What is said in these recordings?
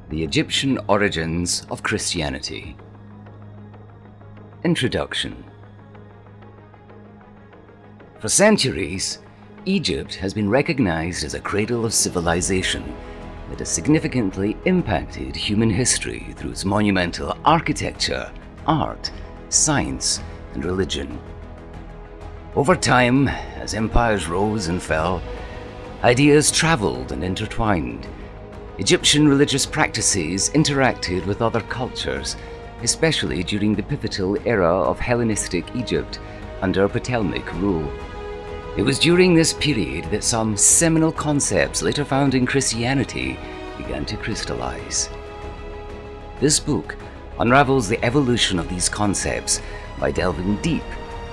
The Egyptian Origins of Christianity. Introduction. For centuries, Egypt has been recognized as a cradle of civilization that has significantly impacted human history through its monumental architecture, art, science, and religion. Over time, as empires rose and fell, ideas traveled and intertwined. Egyptian religious practices interacted with other cultures, especially during the pivotal era of Hellenistic Egypt under Ptolemaic rule. It was during this period that some seminal concepts later found in Christianity began to crystallize. This book unravels the evolution of these concepts by delving deep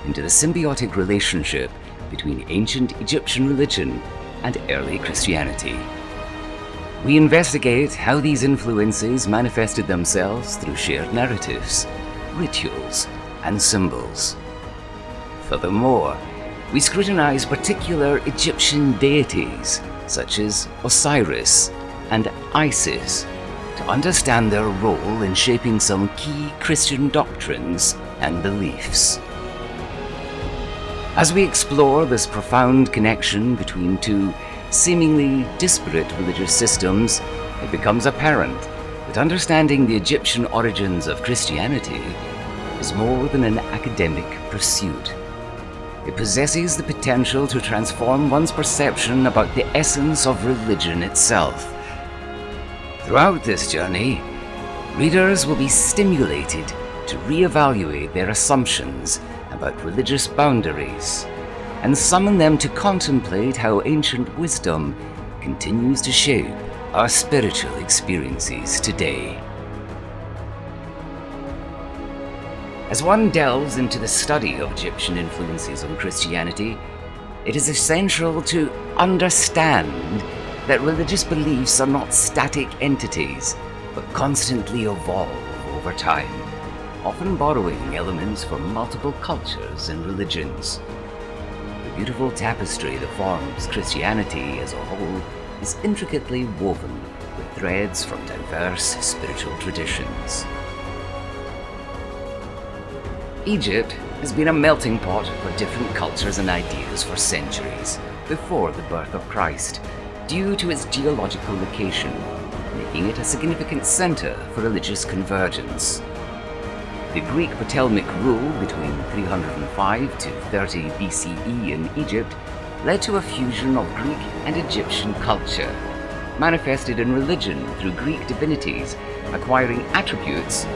into the symbiotic relationship between ancient Egyptian religion and early Christianity. We investigate how these influences manifested themselves through shared narratives, rituals, and symbols. Furthermore, we scrutinize particular Egyptian deities such as Osiris and Isis to understand their role in shaping some key Christian doctrines and beliefs. As we explore this profound connection between two seemingly disparate religious systems, it becomes apparent that understanding the Egyptian origins of Christianity is more than an academic pursuit. It possesses the potential to transform one's perception about the essence of religion itself. Throughout this journey, readers will be stimulated to reevaluate their assumptions about religious boundaries and summon them to contemplate how ancient wisdom continues to shape our spiritual experiences today. As one delves into the study of Egyptian influences on Christianity, it is essential to understand that religious beliefs are not static entities, but constantly evolve over time, often borrowing elements from multiple cultures and religions. The beautiful tapestry that forms Christianity as a whole is intricately woven with threads from diverse spiritual traditions. Egypt has been a melting pot for different cultures and ideas for centuries before the birth of Christ, due to its geological location, making it a significant center for religious convergence. The Greek Ptolemaic rule between 305 to 30 BCE in Egypt led to a fusion of Greek and Egyptian culture, manifested in religion through Greek divinities acquiring attributes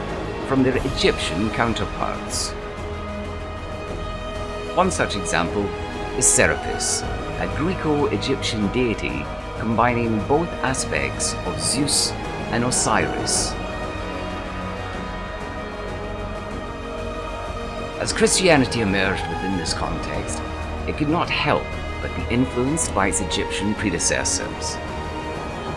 from their Egyptian counterparts. One such example is Serapis, a Greco-Egyptian deity combining both aspects of Zeus and Osiris. As Christianity emerged within this context, it could not help but be influenced by its Egyptian predecessors.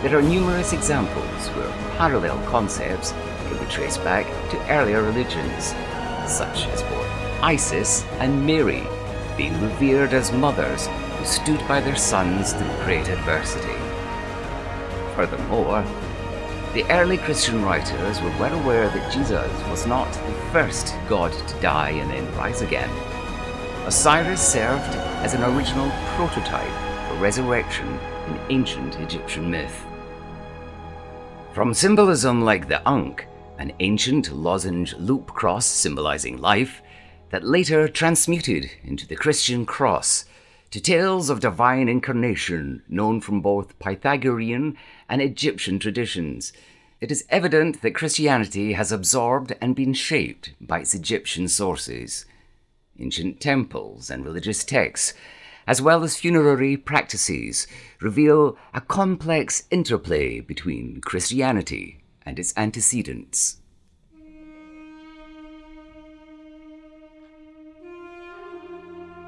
There are numerous examples where parallel concepts can be traced back to earlier religions, such as both Isis and Mary being revered as mothers who stood by their sons through great adversity. Furthermore, the early Christian writers were well aware that Jesus was not the first God to die and then rise again. Osiris served as an original prototype for resurrection in ancient Egyptian myth. From symbolism like the Ankh, an ancient lozenge loop cross symbolizing life that later transmuted into the Christian cross, to tales of divine incarnation known from both Pythagorean and Egyptian traditions, it is evident that Christianity has absorbed and been shaped by its Egyptian sources. Ancient temples and religious texts, as well as funerary practices, reveal a complex interplay between Christianity and its antecedents.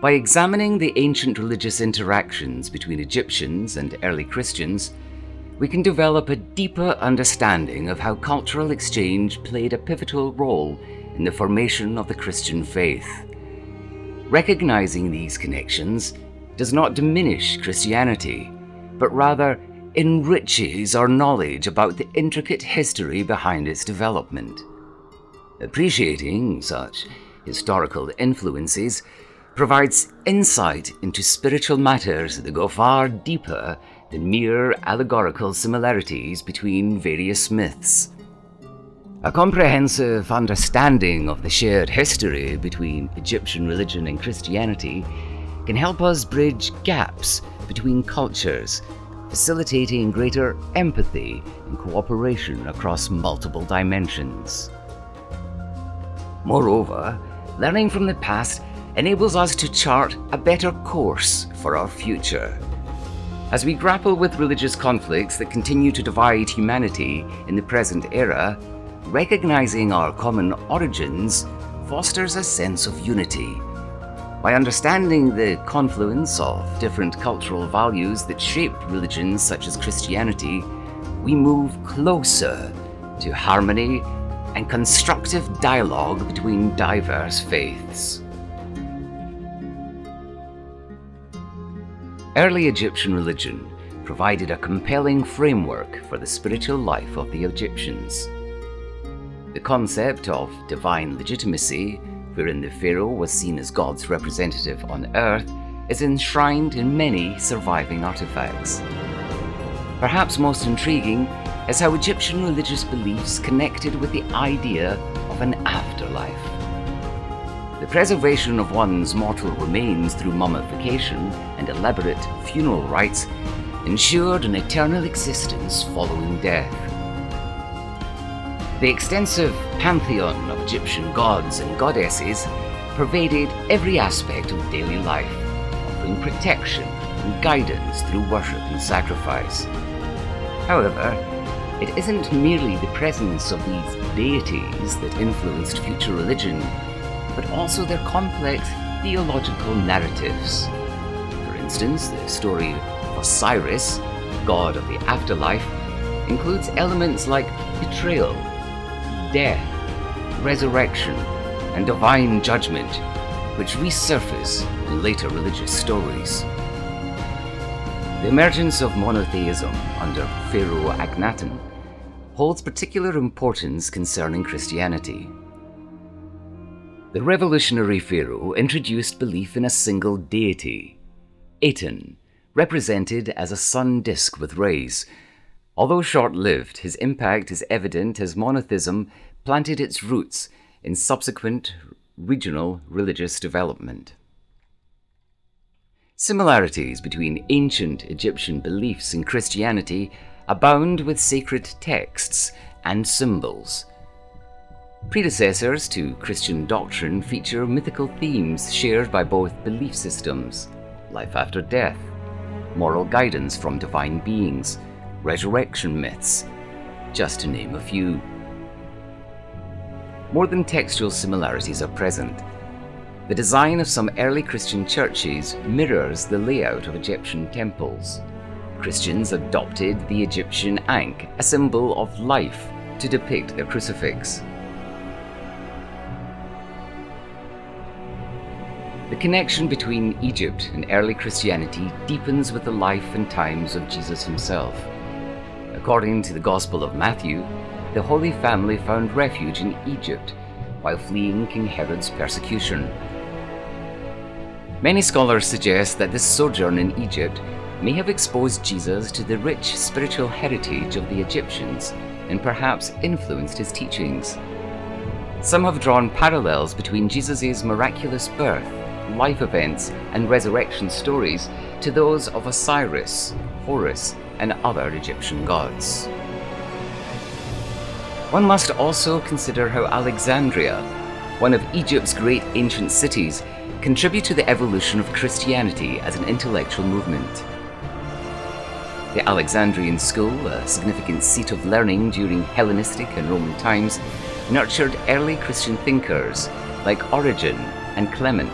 By examining the ancient religious interactions between Egyptians and early Christians, we can develop a deeper understanding of how cultural exchange played a pivotal role in the formation of the Christian faith. Recognizing these connections does not diminish Christianity, but rather enriches our knowledge about the intricate history behind its development. Appreciating such historical influences provides insight into spiritual matters that go far deeper than mere allegorical similarities between various myths. A comprehensive understanding of the shared history between Egyptian religion and Christianity can help us bridge gaps between cultures, facilitating greater empathy and cooperation across multiple dimensions. Moreover, learning from the past enables us to chart a better course for our future. As we grapple with religious conflicts that continue to divide humanity in the present era, recognizing our common origins fosters a sense of unity. By understanding the confluence of different cultural values that shaped religions such as Christianity, we move closer to harmony and constructive dialogue between diverse faiths. Early Egyptian religion provided a compelling framework for the spiritual life of the Egyptians. The concept of divine legitimacy, wherein the pharaoh was seen as God's representative on earth, is enshrined in many surviving artifacts. Perhaps most intriguing is how Egyptian religious beliefs connected with the idea of an afterlife. The preservation of one's mortal remains through mummification and elaborate funeral rites ensured an eternal existence following death. The extensive pantheon of Egyptian gods and goddesses pervaded every aspect of daily life, offering protection and guidance through worship and sacrifice. However, it isn't merely the presence of these deities that influenced future religion, but also their complex theological narratives. For instance, the story of Osiris, god of the afterlife, includes elements like betrayal, death, resurrection, and divine judgment, which resurface in later religious stories. The emergence of monotheism under Pharaoh Akhenaten holds particular importance concerning Christianity. The revolutionary pharaoh introduced belief in a single deity, Aten, represented as a sun disk with rays. Although short-lived, his impact is evident as monotheism planted its roots in subsequent regional religious development. Similarities between ancient Egyptian beliefs and Christianity abound with sacred texts and symbols. Predecessors to Christian doctrine feature mythical themes shared by both belief systems: life after death, moral guidance from divine beings, resurrection myths, just to name a few. More than textual similarities are present. The design of some early Christian churches mirrors the layout of Egyptian temples. Christians adopted the Egyptian ankh, a symbol of life, to depict their crucifix. The connection between Egypt and early Christianity deepens with the life and times of Jesus himself. According to the Gospel of Matthew, the Holy Family found refuge in Egypt while fleeing King Herod's persecution. Many scholars suggest that this sojourn in Egypt may have exposed Jesus to the rich spiritual heritage of the Egyptians and perhaps influenced his teachings. Some have drawn parallels between Jesus' miraculous birth, life events, and resurrection stories to those of Osiris, Horus, and other Egyptian gods. One must also consider how Alexandria, one of Egypt's great ancient cities, contributed to the evolution of Christianity as an intellectual movement. The Alexandrian school, a significant seat of learning during Hellenistic and Roman times, nurtured early Christian thinkers like Origen and Clement,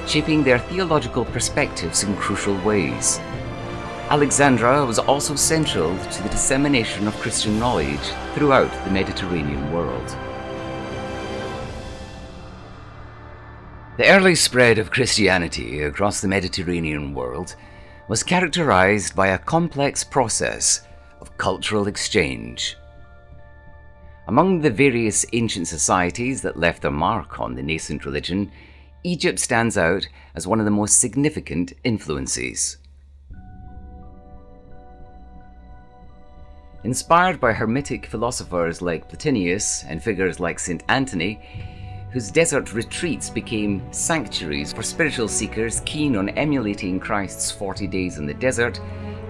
shaping their theological perspectives in crucial ways. Alexandria was also central to the dissemination of Christian knowledge throughout the Mediterranean world. The early spread of Christianity across the Mediterranean world was characterized by a complex process of cultural exchange. Among the various ancient societies that left their mark on the nascent religion, Egypt stands out as one of the most significant influences. Inspired by Hermetic philosophers like Plotinus and figures like St. Anthony, whose desert retreats became sanctuaries for spiritual seekers keen on emulating Christ's 40 days in the desert,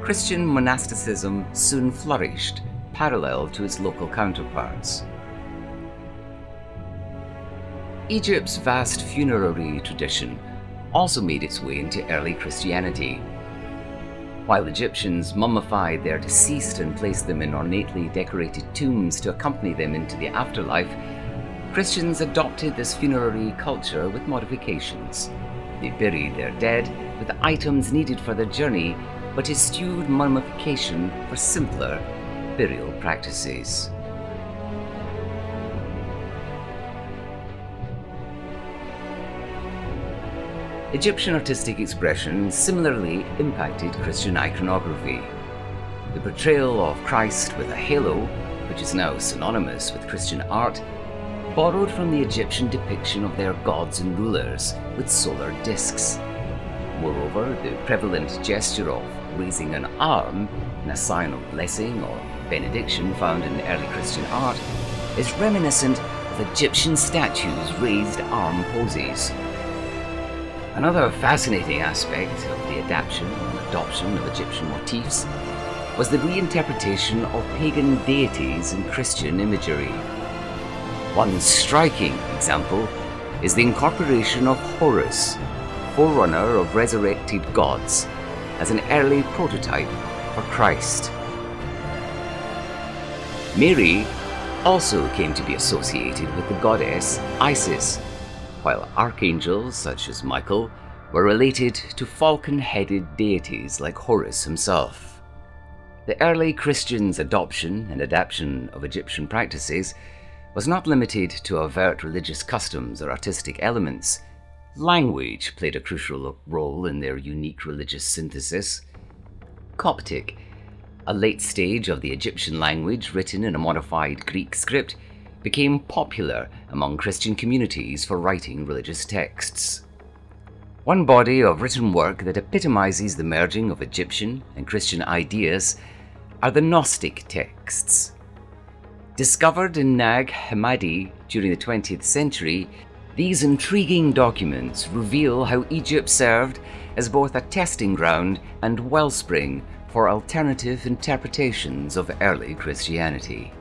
Christian monasticism soon flourished, parallel to its local counterparts. Egypt's vast funerary tradition also made its way into early Christianity. While Egyptians mummified their deceased and placed them in ornately decorated tombs to accompany them into the afterlife, Christians adopted this funerary culture with modifications. They buried their dead with the items needed for their journey, but eschewed mummification for simpler burial practices. Egyptian artistic expression similarly impacted Christian iconography. The portrayal of Christ with a halo, which is now synonymous with Christian art, borrowed from the Egyptian depiction of their gods and rulers with solar discs. Moreover, the prevalent gesture of raising an arm in a sign of blessing or benediction found in early Christian art is reminiscent of Egyptian statues' raised arm poses. Another fascinating aspect of the adaptation and adoption of Egyptian motifs was the reinterpretation of pagan deities in Christian imagery. One striking example is the incorporation of Horus, forerunner of resurrected gods, as an early prototype for Christ. Mary also came to be associated with the goddess Isis, while archangels such as Michael were related to falcon-headed deities like Horus himself. The early Christians' adoption and adaptation of Egyptian practices was not limited to overt religious customs or artistic elements. Language played a crucial role in their unique religious synthesis. Coptic, a late stage of the Egyptian language written in a modified Greek script, became popular among Christian communities for writing religious texts. One body of written work that epitomizes the merging of Egyptian and Christian ideas are the Gnostic texts. Discovered in Nag Hammadi during the 20th century, these intriguing documents reveal how Egypt served as both a testing ground and wellspring for alternative interpretations of early Christianity.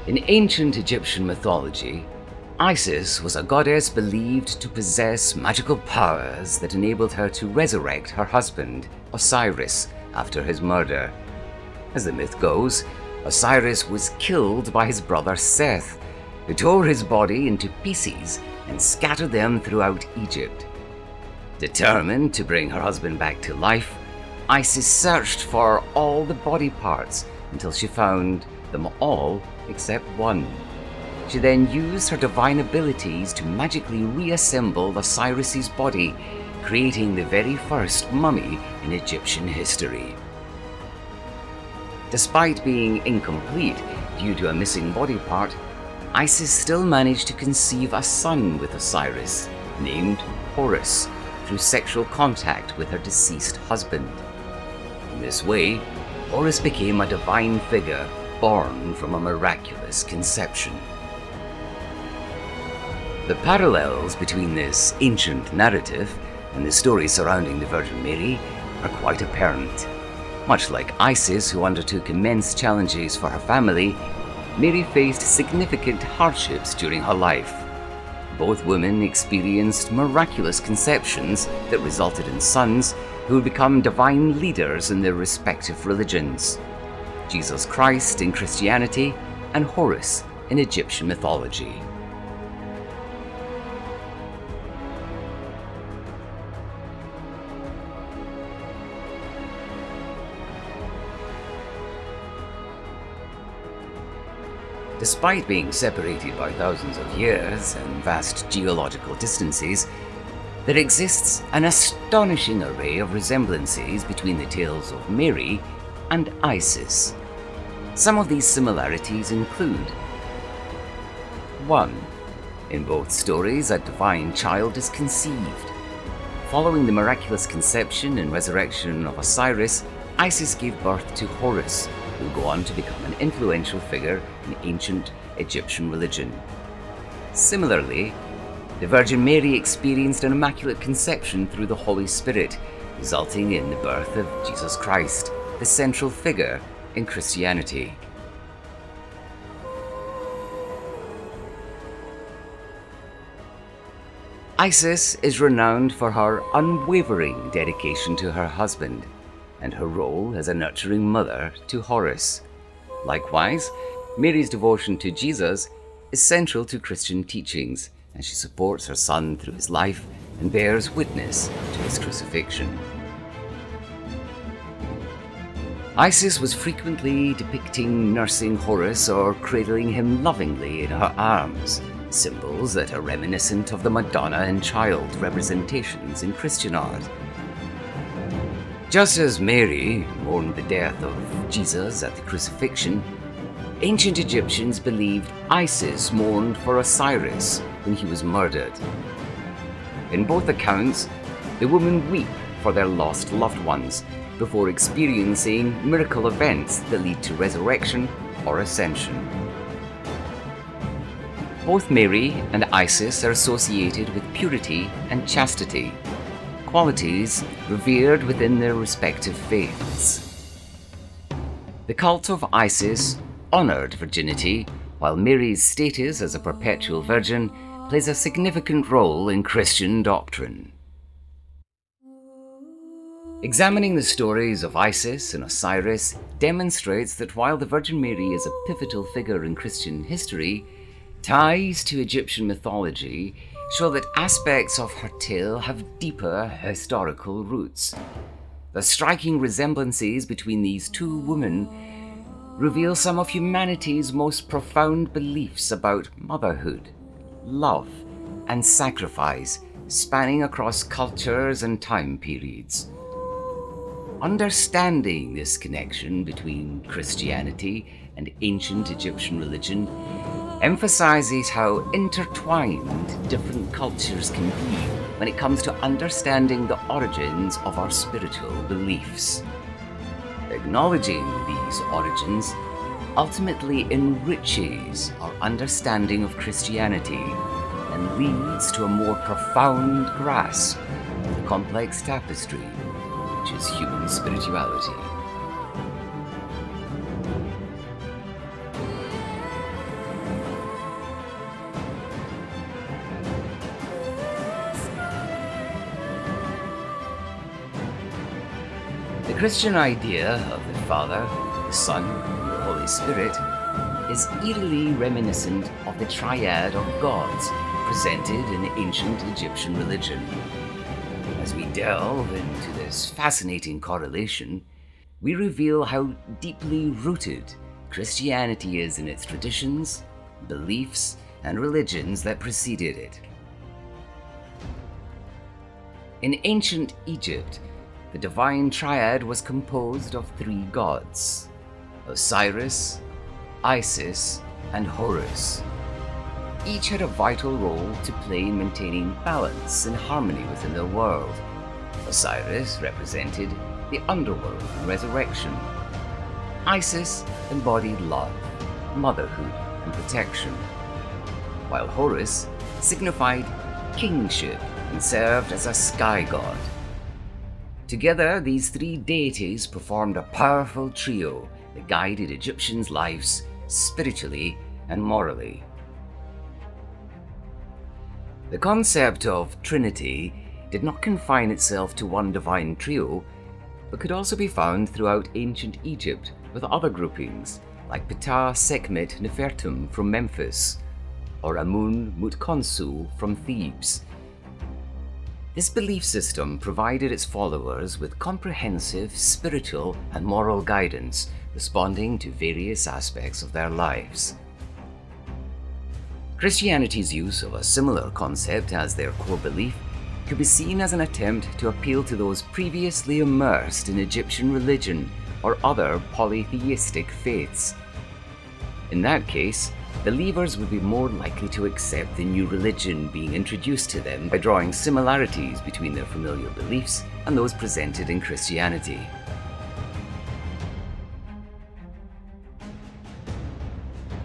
In ancient Egyptian mythology, Isis was a goddess believed to possess magical powers that enabled her to resurrect her husband, Osiris, after his murder. As the myth goes, Osiris was killed by his brother Seth, who tore his body into pieces and scattered them throughout Egypt. Determined to bring her husband back to life, Isis searched for all the body parts until she found them all except one. She then used her divine abilities to magically reassemble Osiris's body, creating the very first mummy in Egyptian history. Despite being incomplete due to a missing body part, Isis still managed to conceive a son with Osiris, named Horus, through sexual contact with her deceased husband. In this way, Horus became a divine figure born from a miraculous conception. The parallels between this ancient narrative and the story surrounding the Virgin Mary are quite apparent. Much like Isis, who undertook immense challenges for her family, Mary faced significant hardships during her life. Both women experienced miraculous conceptions that resulted in sons who would become divine leaders in their respective religions: Jesus Christ in Christianity and Horus in Egyptian mythology. Despite being separated by thousands of years and vast geological distances, there exists an astonishing array of resemblances between the tales of Mary and Isis. Some of these similarities include: 1. In both stories, a divine child is conceived. Following the miraculous conception and resurrection of Osiris, Isis gave birth to Horus, who would go on to become an influential figure in ancient Egyptian religion. Similarly, the Virgin Mary experienced an immaculate conception through the Holy Spirit, resulting in the birth of Jesus Christ, the central figure in Christianity. Isis is renowned for her unwavering dedication to her husband and her role as a nurturing mother to Horus. Likewise, Mary's devotion to Jesus is central to Christian teachings, and she supports her son through his life and bears witness to his crucifixion. Isis was frequently depicting nursing Horus or cradling him lovingly in her arms, symbols that are reminiscent of the Madonna and Child representations in Christian art. Just as Mary mourned the death of Jesus at the crucifixion, ancient Egyptians believed Isis mourned for Osiris when he was murdered. In both accounts, the women weep for their lost loved ones before experiencing miracle events that lead to resurrection or ascension. Both Mary and Isis are associated with purity and chastity, qualities revered within their respective faiths. The cult of Isis honored virginity, while Mary's status as a perpetual virgin plays a significant role in Christian doctrine. Examining the stories of Isis and Osiris demonstrates that while the Virgin Mary is a pivotal figure in Christian history, ties to Egyptian mythology show that aspects of her tale have deeper historical roots. The striking resemblances between these two women reveal some of humanity's most profound beliefs about motherhood, love, and sacrifice, spanning across cultures and time periods. Understanding this connection between Christianity and ancient Egyptian religion emphasizes how intertwined different cultures can be when it comes to understanding the origins of our spiritual beliefs. Acknowledging these origins ultimately enriches our understanding of Christianity and leads to a more profound grasp of the complex tapestry which is human spirituality. The Christian idea of the Father, the Son, and the Holy Spirit is eerily reminiscent of the triad of gods presented in ancient Egyptian religion. As we delve into this fascinating correlation, we reveal how deeply rooted Christianity is in its traditions, beliefs, and religions that preceded it. In ancient Egypt, the divine triad was composed of three gods: Osiris, Isis, and Horus. Each had a vital role to play in maintaining balance and harmony within their world. Osiris represented the underworld and resurrection. Isis embodied love, motherhood, and protection, while Horus signified kingship and served as a sky god. Together, these three deities performed a powerful trio that guided Egyptians' lives spiritually and morally. The concept of Trinity did not confine itself to one divine trio, but could also be found throughout ancient Egypt with other groupings like Ptah Sekhmet Nefertum from Memphis or Amun Mutkonsu from Thebes. This belief system provided its followers with comprehensive spiritual and moral guidance, responding to various aspects of their lives. Christianity's use of a similar concept as their core belief could be seen as an attempt to appeal to those previously immersed in Egyptian religion or other polytheistic faiths. In that case, believers would be more likely to accept the new religion being introduced to them by drawing similarities between their familiar beliefs and those presented in Christianity.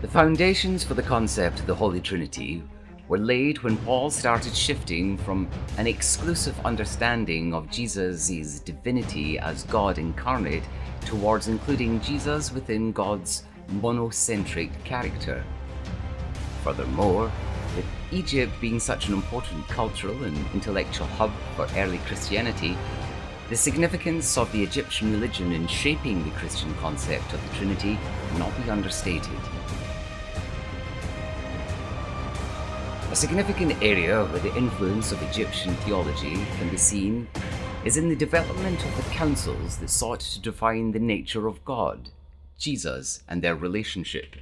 The foundations for the concept of the Holy Trinity were laid when Paul started shifting from an exclusive understanding of Jesus' divinity as God incarnate towards including Jesus within God's monocentric character. Furthermore, with Egypt being such an important cultural and intellectual hub for early Christianity, the significance of the Egyptian religion in shaping the Christian concept of the Trinity cannot be understated. A significant area where the influence of Egyptian theology can be seen is in the development of the councils that sought to define the nature of God, Jesus, and their relationship.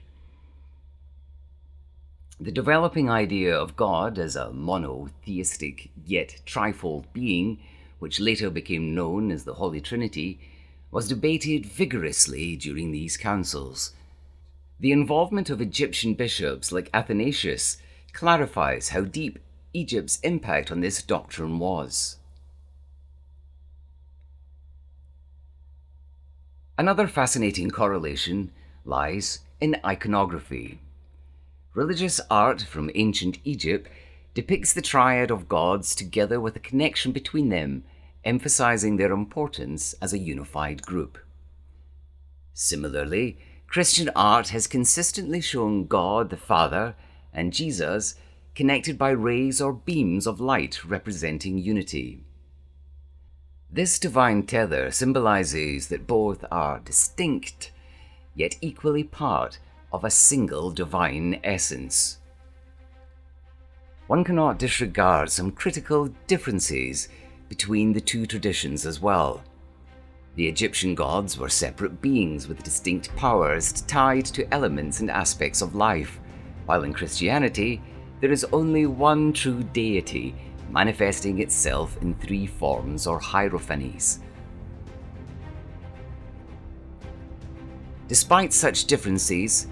The developing idea of God as a monotheistic yet trifold being, which later became known as the Holy Trinity, was debated vigorously during these councils. The involvement of Egyptian bishops like Athanasius clarifies how deep Egypt's impact on this doctrine was. Another fascinating correlation lies in iconography. Religious art from ancient Egypt depicts the triad of gods together with a connection between them, emphasizing their importance as a unified group. Similarly, Christian art has consistently shown God the Father and Jesus connected by rays or beams of light representing unity. This divine tether symbolizes that both are distinct, yet equally part of a single divine essence. One cannot disregard some critical differences between the two traditions as well. The Egyptian gods were separate beings with distinct powers tied to elements and aspects of life, while in Christianity, there is only one true deity manifesting itself in three forms or hierophanies. Despite such differences,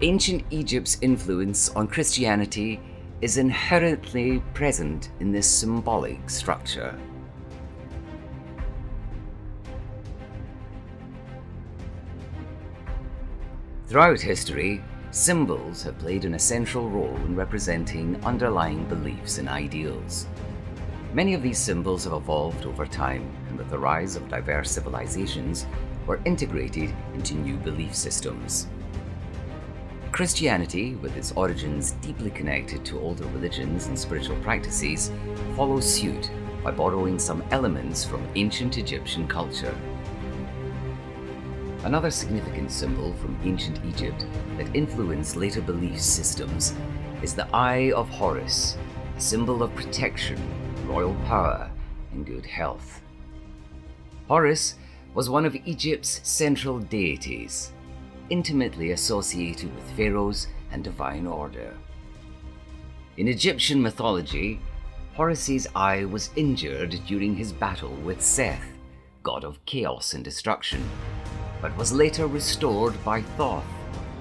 ancient Egypt's influence on Christianity is inherently present in this symbolic structure. Throughout history, symbols have played an essential role in representing underlying beliefs and ideals. Many of these symbols have evolved over time, and with the rise of diverse civilizations, were integrated into new belief systems. Christianity, with its origins deeply connected to older religions and spiritual practices, follows suit by borrowing some elements from ancient Egyptian culture. Another significant symbol from ancient Egypt that influenced later belief systems is the Eye of Horus, a symbol of protection, royal power, and good health. Horus was one of Egypt's central deities, intimately associated with pharaohs and divine order. In Egyptian mythology, Horus's eye was injured during his battle with Seth, god of chaos and destruction, but was later restored by Thoth,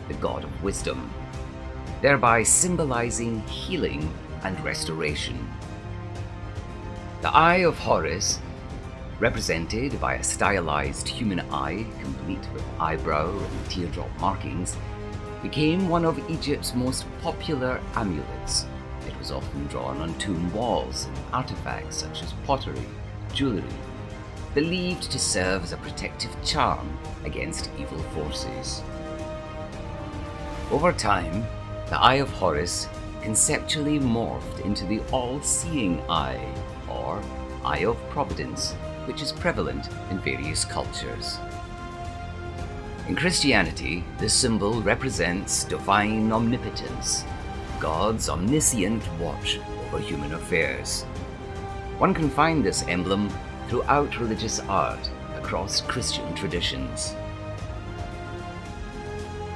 the god of wisdom, thereby symbolizing healing and restoration. The Eye of Horus, represented by a stylized human eye complete with eyebrow and teardrop markings, became one of Egypt's most popular amulets. It was often drawn on tomb walls and artifacts such as pottery, jewelry, believed to serve as a protective charm against evil forces. Over time, the Eye of Horus conceptually morphed into the all-seeing eye, or Eye of Providence, which is prevalent in various cultures. In Christianity, this symbol represents divine omnipotence, God's omniscient watch over human affairs. One can find this emblem throughout religious art across Christian traditions.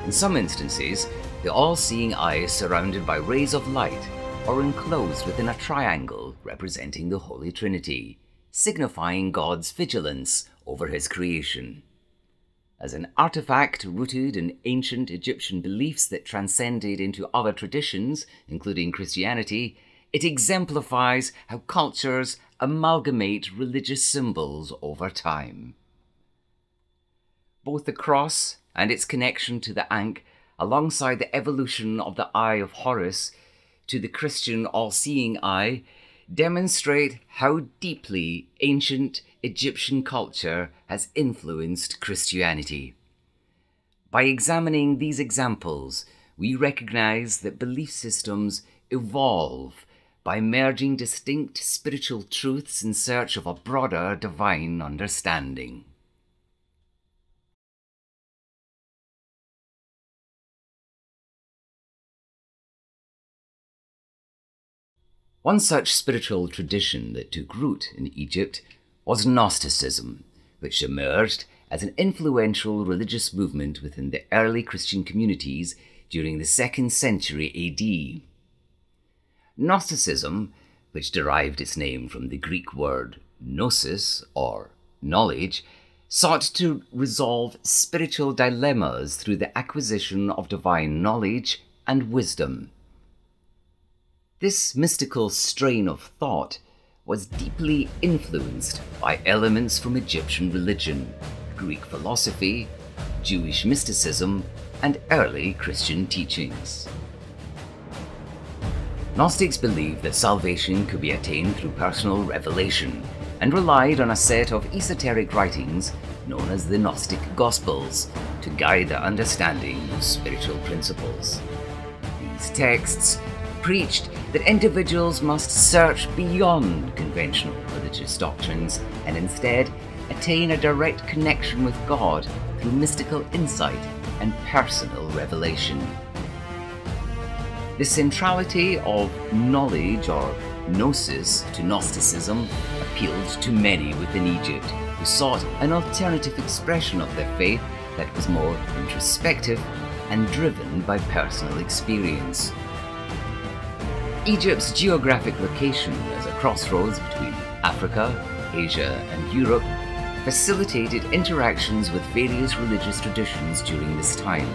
In some instances, the all-seeing eye is surrounded by rays of light or enclosed within a triangle representing the Holy Trinity, signifying God's vigilance over his creation. As an artifact rooted in ancient Egyptian beliefs that transcended into other traditions, including Christianity, it exemplifies how cultures amalgamate religious symbols over time. Both the cross and its connection to the Ankh, alongside the evolution of the Eye of Horus to the Christian all-seeing eye, demonstrate how deeply ancient Egyptian culture has influenced Christianity. By examining these examples, we recognize that belief systems evolve by merging distinct spiritual truths in search of a broader divine understanding. One such spiritual tradition that took root in Egypt was Gnosticism, which emerged as an influential religious movement within the early Christian communities during the 2nd century AD. Gnosticism, which derived its name from the Greek word gnosis, or knowledge, sought to resolve spiritual dilemmas through the acquisition of divine knowledge and wisdom. This mystical strain of thought was deeply influenced by elements from Egyptian religion, Greek philosophy, Jewish mysticism, and early Christian teachings. Gnostics believed that salvation could be attained through personal revelation and relied on a set of esoteric writings known as the Gnostic Gospels to guide their understanding of spiritual principles. These texts preached that individuals must search beyond conventional religious doctrines and instead attain a direct connection with God through mystical insight and personal revelation. The centrality of knowledge or gnosis to Gnosticism appealed to many within Egypt who sought an alternative expression of their faith that was more introspective and driven by personal experience. Egypt's geographic location as a crossroads between Africa, Asia, and Europe facilitated interactions with various religious traditions during this time,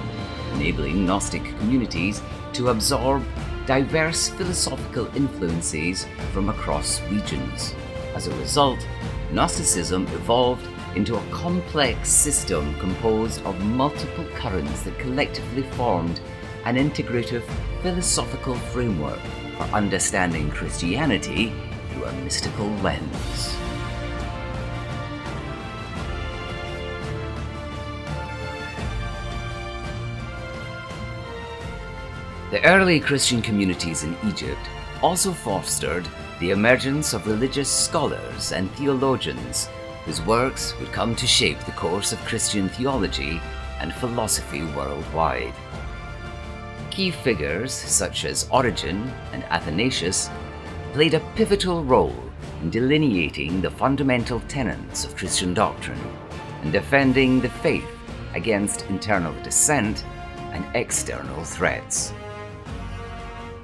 enabling Gnostic communities to absorb diverse philosophical influences from across regions. As a result, Gnosticism evolved into a complex system composed of multiple currents that collectively formed an integrative philosophical framework for understanding Christianity through a mystical lens. The early Christian communities in Egypt also fostered the emergence of religious scholars and theologians whose works would come to shape the course of Christian theology and philosophy worldwide. Key figures such as Origen and Athanasius played a pivotal role in delineating the fundamental tenets of Christian doctrine and defending the faith against internal dissent and external threats.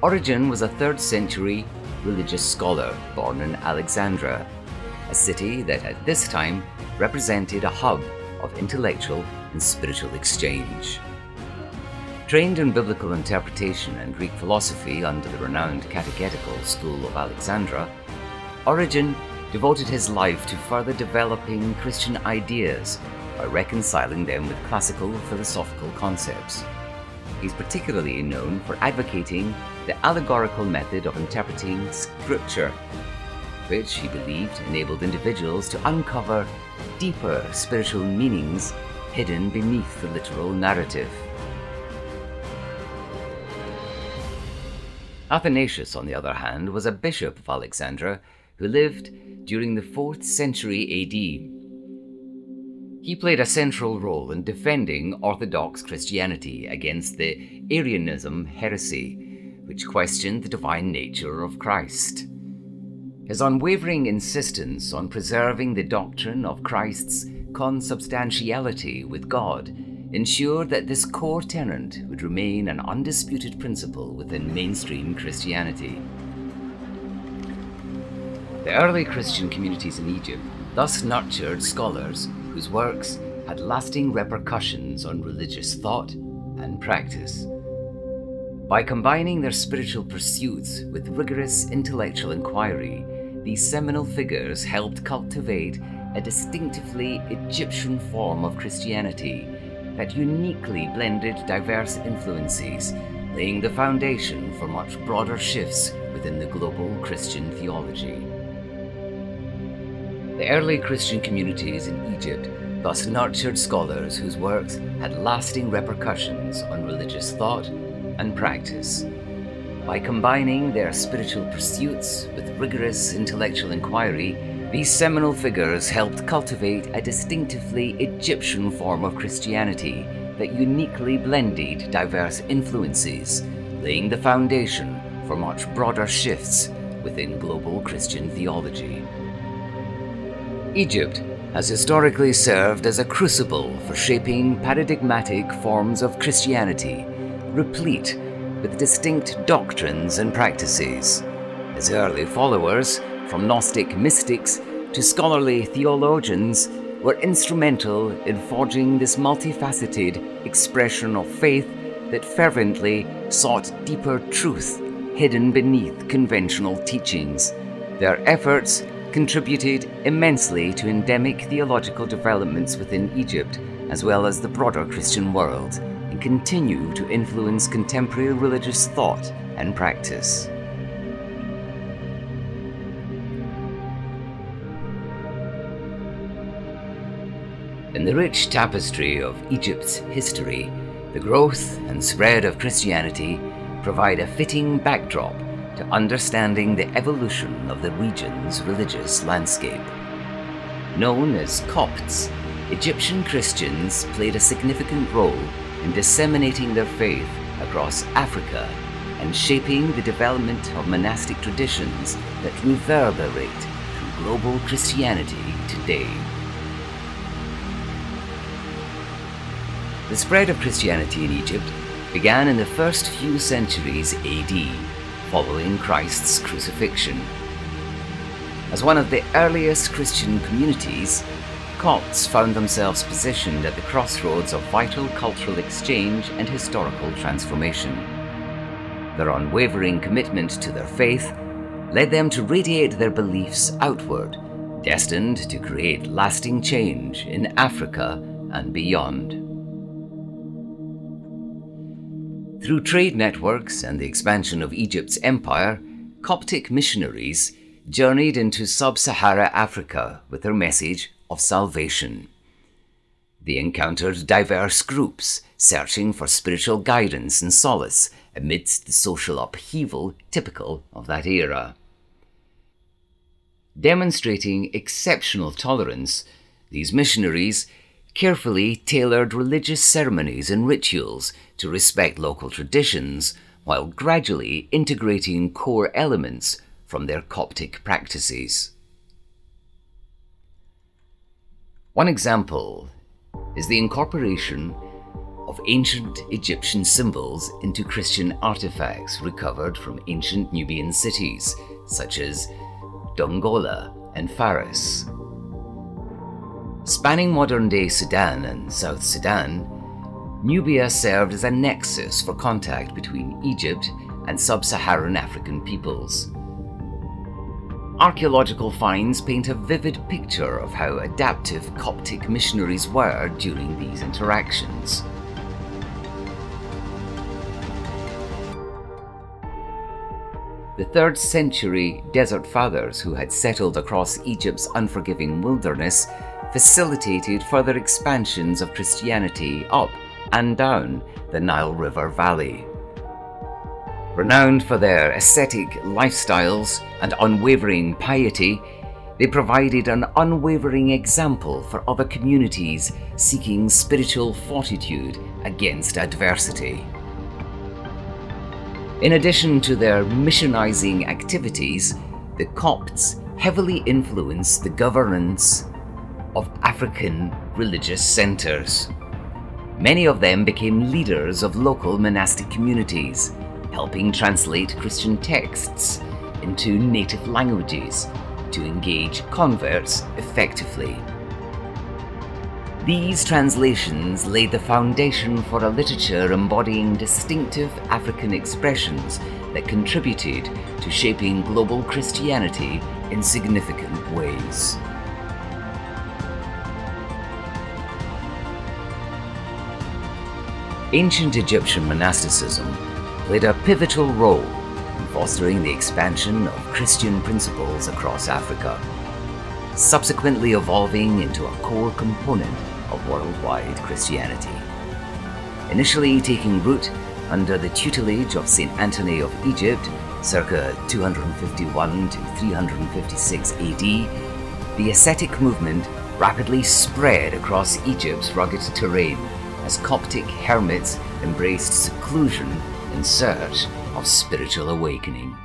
Origen was a 3rd century religious scholar born in Alexandria, a city that at this time represented a hub of intellectual and spiritual exchange. Trained in biblical interpretation and Greek philosophy under the renowned catechetical school of Alexandria, Origen devoted his life to further developing Christian ideas by reconciling them with classical philosophical concepts. He's particularly known for advocating the allegorical method of interpreting Scripture, which he believed enabled individuals to uncover deeper spiritual meanings hidden beneath the literal narrative. Athanasius, on the other hand, was a bishop of Alexandria who lived during the 4th century AD. He played a central role in defending Orthodox Christianity against the Arianism heresy, which questioned the divine nature of Christ. His unwavering insistence on preserving the doctrine of Christ's consubstantiality with God ensured that this core tenet would remain an undisputed principle within mainstream Christianity. The early Christian communities in Egypt thus nurtured scholars whose works had lasting repercussions on religious thought and practice. By combining their spiritual pursuits with rigorous intellectual inquiry, these seminal figures helped cultivate a distinctively Egyptian form of Christianity that uniquely blended diverse influences, laying the foundation for much broader shifts within the global Christian theology. The early Christian communities in Egypt thus nurtured scholars whose works had lasting repercussions on religious thought and practice. By combining their spiritual pursuits with rigorous intellectual inquiry, these seminal figures helped cultivate a distinctively Egyptian form of Christianity that uniquely blended diverse influences, laying the foundation for much broader shifts within global Christian theology. Egypt has historically served as a crucible for shaping paradigmatic forms of Christianity, replete with distinct doctrines and practices. Its early followers, from Gnostic mystics to scholarly theologians, were instrumental in forging this multifaceted expression of faith that fervently sought deeper truth hidden beneath conventional teachings. Their efforts contributed immensely to endemic theological developments within Egypt, as well as the broader Christian world, and continue to influence contemporary religious thought and practice. In the rich tapestry of Egypt's history, the growth and spread of Christianity provide a fitting backdrop to understanding the evolution of the region's religious landscape. Known as Copts, Egyptian Christians played a significant role in disseminating their faith across Africa and shaping the development of monastic traditions that reverberate through global Christianity today. The spread of Christianity in Egypt began in the first few centuries AD, following Christ's crucifixion. As one of the earliest Christian communities, Copts found themselves positioned at the crossroads of vital cultural exchange and historical transformation. Their unwavering commitment to their faith led them to radiate their beliefs outward, destined to create lasting change in Africa and beyond. Through trade networks and the expansion of Egypt's empire, Coptic missionaries journeyed into sub-Sahara Africa with their message of salvation. They encountered diverse groups searching for spiritual guidance and solace amidst the social upheaval typical of that era. Demonstrating exceptional tolerance, these missionaries carefully tailored religious ceremonies and rituals to respect local traditions, while gradually integrating core elements from their Coptic practices. One example is the incorporation of ancient Egyptian symbols into Christian artifacts recovered from ancient Nubian cities, such as Dongola and Faris. Spanning modern-day Sudan and South Sudan, Nubia served as a nexus for contact between Egypt and sub-Saharan African peoples. Archaeological finds paint a vivid picture of how adaptive Coptic missionaries were during these interactions. The 3rd century Desert Fathers who had settled across Egypt's unforgiving wilderness facilitated further expansions of Christianity up and down the Nile River Valley. Renowned for their ascetic lifestyles and unwavering piety, they provided an unwavering example for other communities seeking spiritual fortitude against adversity. In addition to their missionizing activities, the Copts heavily influenced the governance of African religious centers. Many of them became leaders of local monastic communities, helping translate Christian texts into native languages, to engage converts effectively. These translations laid the foundation for a literature embodying distinctive African expressions that contributed to shaping global Christianity in significant ways. Ancient Egyptian monasticism played a pivotal role in fostering the expansion of Christian principles across Africa, subsequently evolving into a core component of worldwide Christianity. Initially taking root under the tutelage of St. Anthony of Egypt, circa 251 to 356 AD, the ascetic movement rapidly spread across Egypt's rugged terrain as Coptic hermits embraced seclusion in search of spiritual awakening.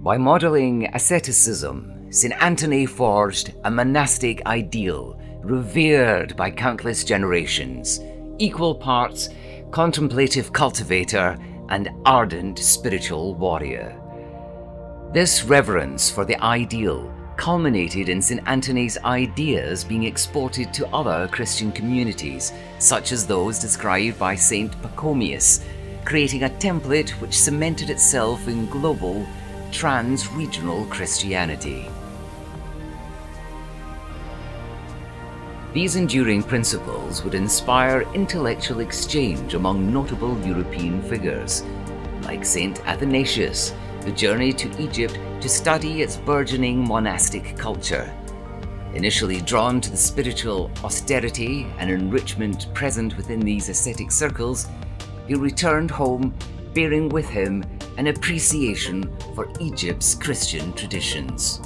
By modeling asceticism, St. Anthony forged a monastic ideal revered by countless generations, equal parts contemplative cultivator and ardent spiritual warrior. This reverence for the ideal culminated in St. Anthony's ideas being exported to other Christian communities, such as those described by St. Pachomius, creating a template which cemented itself in global, trans-regional Christianity. These enduring principles would inspire intellectual exchange among notable European figures, like St. Athanasius, who journeyed to Egypt to study its burgeoning monastic culture. Initially drawn to the spiritual austerity and enrichment present within these ascetic circles, he returned home bearing with him an appreciation for Egypt's Christian traditions.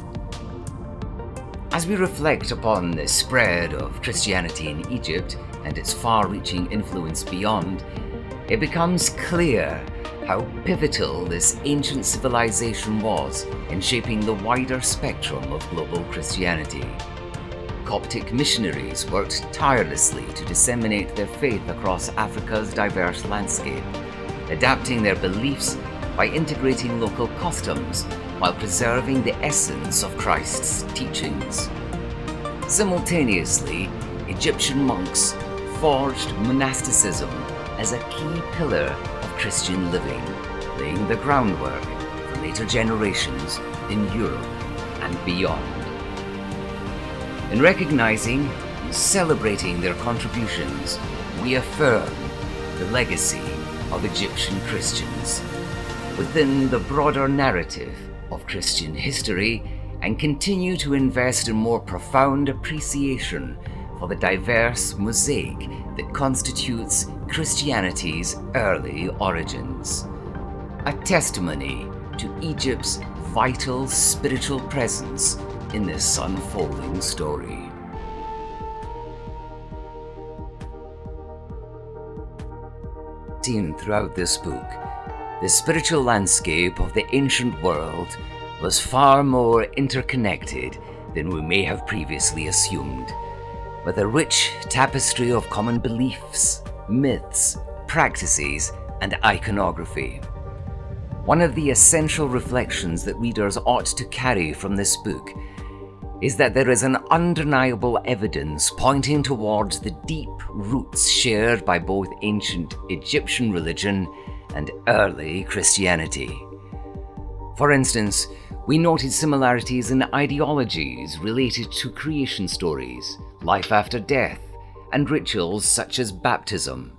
As we reflect upon the spread of Christianity in Egypt and its far-reaching influence beyond, it becomes clear how pivotal this ancient civilization was in shaping the wider spectrum of global Christianity. Coptic missionaries worked tirelessly to disseminate their faith across Africa's diverse landscape, adapting their beliefs by integrating local customs while preserving the essence of Christ's teachings. Simultaneously, Egyptian monks forged monasticism as a key pillar of Christian living, laying the groundwork for later generations in Europe and beyond. In recognizing and celebrating their contributions, we affirm the legacy of Egyptian Christians within the broader narrative of Christian history and continue to invest in more profound appreciation for the diverse mosaic that constitutes Christianity's early origins, a testimony to Egypt's vital spiritual presence in this unfolding story. Seen throughout this book, the spiritual landscape of the ancient world was far more interconnected than we may have previously assumed, with a rich tapestry of common beliefs, myths, practices, and iconography. One of the essential reflections that readers ought to carry from this book is that there is an undeniable evidence pointing towards the deep roots shared by both ancient Egyptian religion and early Christianity. For instance, we noted similarities in ideologies related to creation stories, life after death, and rituals such as baptism.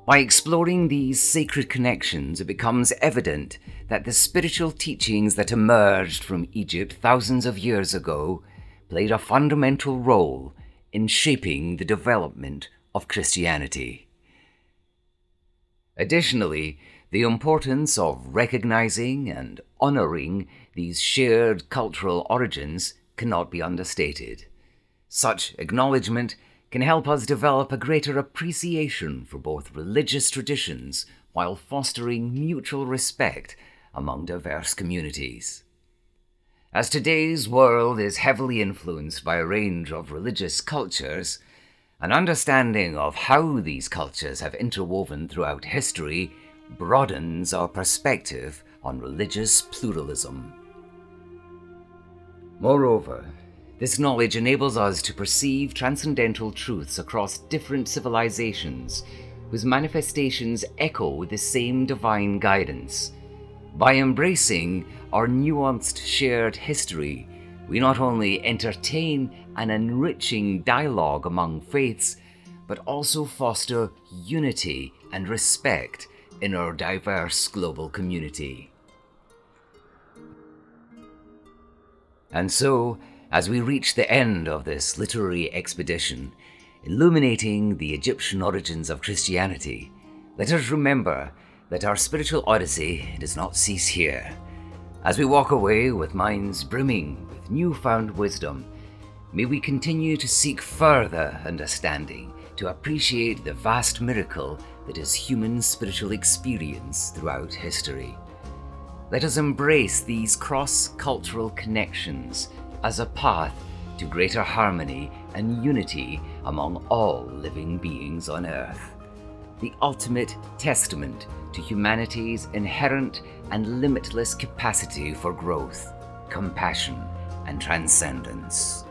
By exploring these sacred connections, it becomes evident that the spiritual teachings that emerged from Egypt thousands of years ago played a fundamental role in shaping the development of Christianity. Additionally, the importance of recognizing and honoring these shared cultural origins cannot be understated. Such acknowledgement can help us develop a greater appreciation for both religious traditions while fostering mutual respect among diverse communities. As today's world is heavily influenced by a range of religious cultures, an understanding of how these cultures have interwoven throughout history broadens our perspective on religious pluralism. Moreover, this knowledge enables us to perceive transcendental truths across different civilizations, whose manifestations echo the same divine guidance. By embracing our nuanced shared history, we not only entertain an enriching dialogue among faiths, but also foster unity and respect in our diverse global community. And so, as we reach the end of this literary expedition, illuminating the Egyptian origins of Christianity, let us remember that our spiritual odyssey does not cease here. As we walk away with minds brimming with newfound wisdom, may we continue to seek further understanding, to appreciate the vast miracle that is human spiritual experience throughout history. Let us embrace these cross-cultural connections as a path to greater harmony and unity among all living beings on Earth, the ultimate testament to humanity's inherent and limitless capacity for growth, compassion, and transcendence.